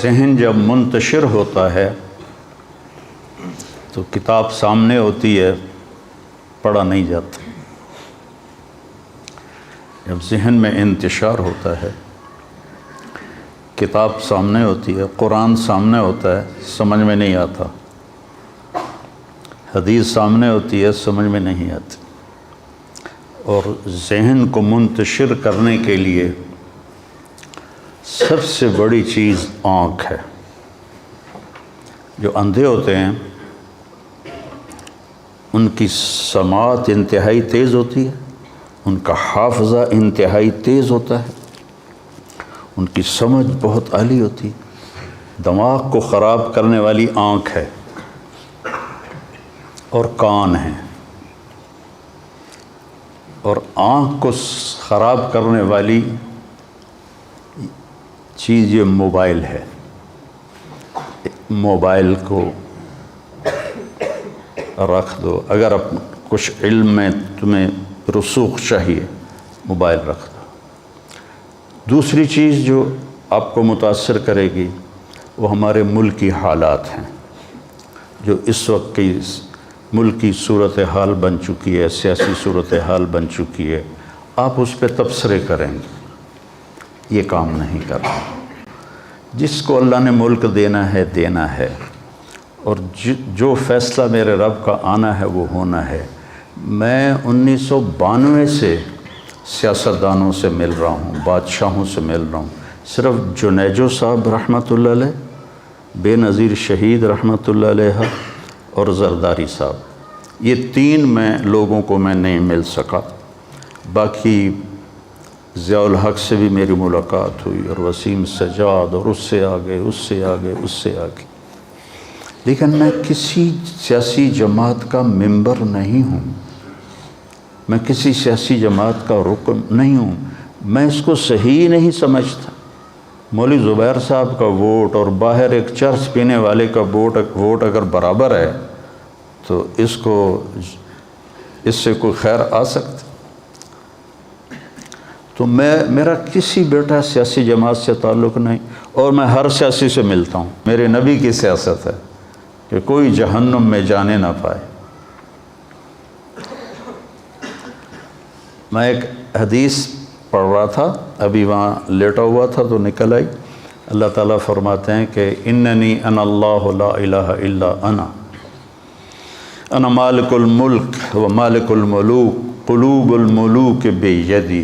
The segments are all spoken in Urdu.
ذہن جب منتشر ہوتا ہے تو کتاب سامنے ہوتی ہے، پڑھا نہیں جاتا۔ جب ذہن میں انتشار ہوتا ہے، کتاب سامنے ہوتی ہے، قرآن سامنے ہوتا ہے، سمجھ میں نہیں آتا، حدیث سامنے ہوتی ہے، سمجھ میں نہیں آتی۔ اور ذہن کو منتشر کرنے کے لیے سب سے بڑی چیز آنکھ ہے۔ جو اندھے ہوتے ہیں ان کی سماعت انتہائی تیز ہوتی ہے، ان کا حافظہ انتہائی تیز ہوتا ہے، ان کی سمجھ بہت عالی ہوتی ہے۔ دماغ کو خراب کرنے والی آنکھ ہے اور کان ہے، اور آنکھ کو خراب کرنے والی چیز یہ موبائل ہے۔ موبائل کو رکھ دو، اگر کچھ علم میں تمہیں رسوخ چاہیے، موبائل رکھ دو۔ دوسری چیز جو آپ کو متاثر کرے گی وہ ہمارے ملک کی حالات ہیں، جو اس وقت کی ملک کی صورتحال بن چکی ہے، سیاسی صورتحال بن چکی ہے۔ آپ اس پہ تبصرے کریں گے، یہ کام نہیں کرنا۔ جس کو اللہ نے ملک دینا ہے، اور جو فیصلہ میرے رب کا آنا ہے وہ ہونا ہے۔ میں 1992 سے سیاستدانوں سے مل رہا ہوں، بادشاہوں سے مل رہا ہوں۔ صرف جنیجو صاحب رحمۃ اللہ علیہ، بے نظیر شہید رحمۃ اللہ علیہ، اور زرداری صاحب، یہ تین لوگوں کو میں نہیں مل سکا۔ باقی ضیاء الحق سے بھی میری ملاقات ہوئی، اور وسیم سجاد، اور اس سے آگے، اس سے آگے، اس سے آگے۔ لیکن میں کسی سیاسی جماعت کا ممبر نہیں ہوں، میں کسی سیاسی جماعت کا رکن نہیں ہوں۔ میں اس کو صحیح نہیں سمجھتا۔ مولوی زبیر صاحب کا ووٹ اور باہر ایک چرس پینے والے کا ووٹ اگر برابر ہے تو اس سے کوئی خیر آ سکتی؟ تو میرا کسی بیٹا سیاسی جماعت سے تعلق نہیں، اور میں ہر سیاسی سے ملتا ہوں۔ میرے نبی کی سیاست ہے کہ کوئی جہنم میں جانے نہ پائے۔ میں ایک حدیث پڑھ رہا تھا، ابھی وہاں لیٹا ہوا تھا تو نکل آئی۔ اللہ تعالیٰ فرماتے ہیں کہ اننی انا اللہ لا الہ الا انا مالک الملک و مالک الملوک قلوب الملوک بیدی۔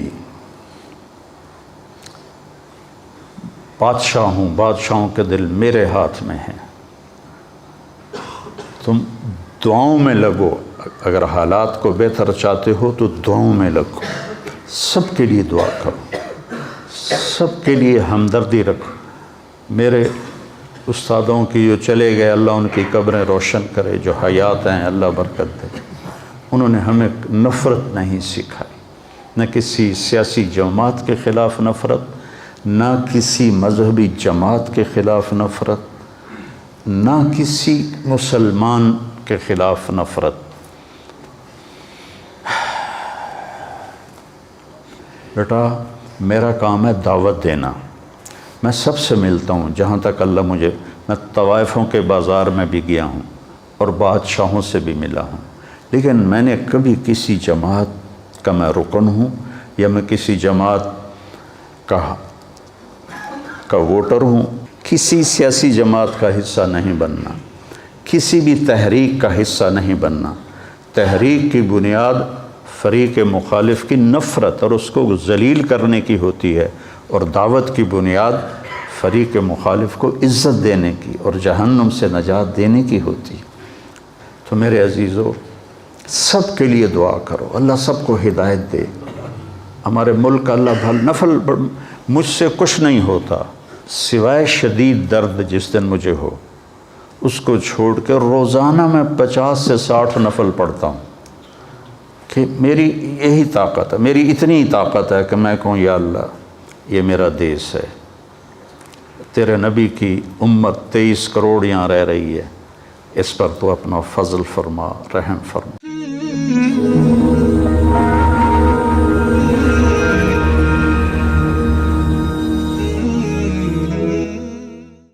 بادشاہ ہوں، بادشاہوں کے دل میرے ہاتھ میں ہیں۔ تم دعاؤں میں لگو، اگر حالات کو بہتر چاہتے ہو تو دعاؤں میں لگو، سب کے لیے دعا کرو، سب کے لیے ہمدردی رکھو۔ میرے استادوں کی جو چلے گئے، اللہ ان کی قبریں روشن کرے، جو حیات ہیں اللہ برکت دے، انہوں نے ہمیں نفرت نہیں سکھائی، نہ کسی سیاسی جماعت کے خلاف نفرت، نہ کسی مذہبی جماعت کے خلاف نفرت، نہ کسی مسلمان کے خلاف نفرت۔ بیٹا میرا کام ہے دعوت دینا۔ میں سب سے ملتا ہوں جہاں تک اللہ میں طوائفوں کے بازار میں بھی گیا ہوں اور بادشاہوں سے بھی ملا ہوں، لیکن میں نے کبھی کسی جماعت کا میں رکن ہوں یا میں کسی جماعت کا ووٹر ہوں، کسی سیاسی جماعت کا حصہ نہیں بننا، کسی بھی تحریک کا حصہ نہیں بننا۔ تحریک کی بنیاد فریق مخالف کی نفرت اور اس کو ذلیل کرنے کی ہوتی ہے، اور دعوت کی بنیاد فریق مخالف کو عزت دینے کی اور جہنم سے نجات دینے کی ہوتی ہے۔ تو میرے عزیزو، سب کے لیے دعا کرو، اللہ سب کو ہدایت دے۔ ہمارے ملک کا اللہ نفل، مجھ سے کچھ نہیں ہوتا سوائے شدید درد جس دن مجھے ہو، اس کو چھوڑ کے روزانہ میں 50 سے 60 نفل پڑھتا ہوں، کہ میری یہی طاقت ہے، میری اتنی طاقت ہے کہ میں کہوں یا اللہ یہ میرا دیس ہے، تیرے نبی کی امت 23 کروڑ یہاں رہ رہی ہے، اس پر تو اپنا فضل فرما، رحم فرما۔